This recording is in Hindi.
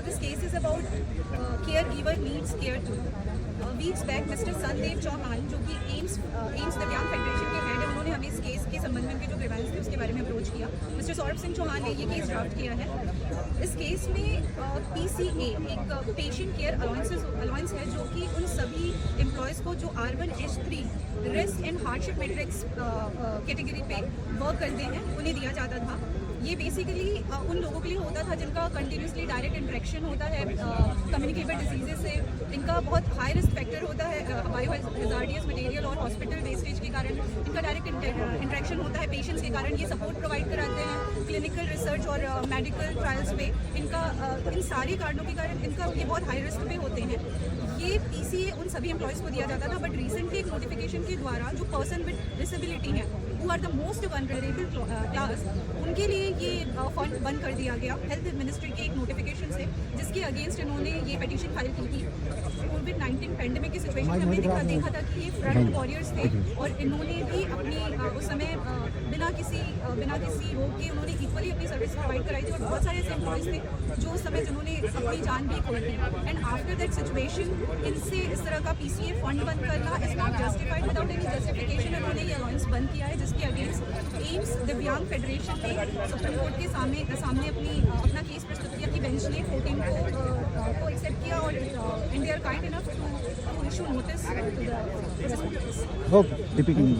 this case is about caregiver needs care too. Weeks back mister Sandev Chauhan जो कि एम्स दिव्यांग फेडरेशन के हेड है, उन्होंने हमें इस केस के संबंध में उनके जो ग्रीवेंस थे उसके बारे में अप्रोच किया। मिस्टर सौरभ सिंह चौहान ने ये केस ड्राफ्ट किया है। इस केस में PCA एक पेशेंट केयर अलाउंस है जो कि उन सभी एम्प्लॉयज़ को जो R1H3 risk and hardship matrix category पे वर्क करते हैं उन्हें दिया जाता था। ये बेसिकली उन लोगों के लिए होता था जिनका कंटिन्यूसली डायरेक्ट इंटरेक्शन होता है कम्युनिकेबल डिजीजेज से, इनका बहुत हाई रिस्क फैक्टर होता है बायो हैजार्डियस मटेरियल और हॉस्पिटल वेस्टेज के कारण, इनका डायरेक्ट इंटरेक्शन होता है पेशेंट्स के कारण, ये सपोर्ट प्रोवाइड कराते हैं क्लिनिकल रिसर्च और मेडिकल ट्रायल्स पे, इनका इन सारे कारणों के कारण इनका ये बहुत हाई रिस्क पे होते हैं। ये PCA उन सभी एम्प्लॉयज़ को दिया जाता था, बट रिसेंटली एक नोटिफिकेशन के द्वारा जो पर्सन विद डिसेबिलिटी हैं who are the most vulnerable class, उनके लिए ये फंड बंद कर दिया गया हेल्थ मिनिस्ट्री के एक नोटिफिकेशन से, जिसके अगेंस्ट इन्होंने ये पिटीशन फाइल की थी। कोविड-19 पेंडेमिक की सिचुएशन में हमने देखा था कि ये फ्रंट वॉरियर्स थे और इन्होंने भी अपनी उस समय बिना किसी रोक के उन्होंने इक्वली अपनी सर्विस प्रोवाइड कराई थी और बहुत सारे ऐसे एम्प्लॉयज़ थे जो उस समय जिन्होंने अपनी जान भी खोई थी। एंड आफ्टर दैट सिचुएशन इनसे इस तरह का PCA फंड बंद करना is not justified, without any justification इन्होंने ये अलाउंस बंद किया है, जिसके अगेंस्ट एम्स दिव्यांग फेडरेशन ने सुप्रीम कोर्ट के सामने अपना केस प्रस्तुत किया कि बेंच ने 14 को एक्सेप्ट किया और and they are kind enough to issue notice to the Okay, repeating.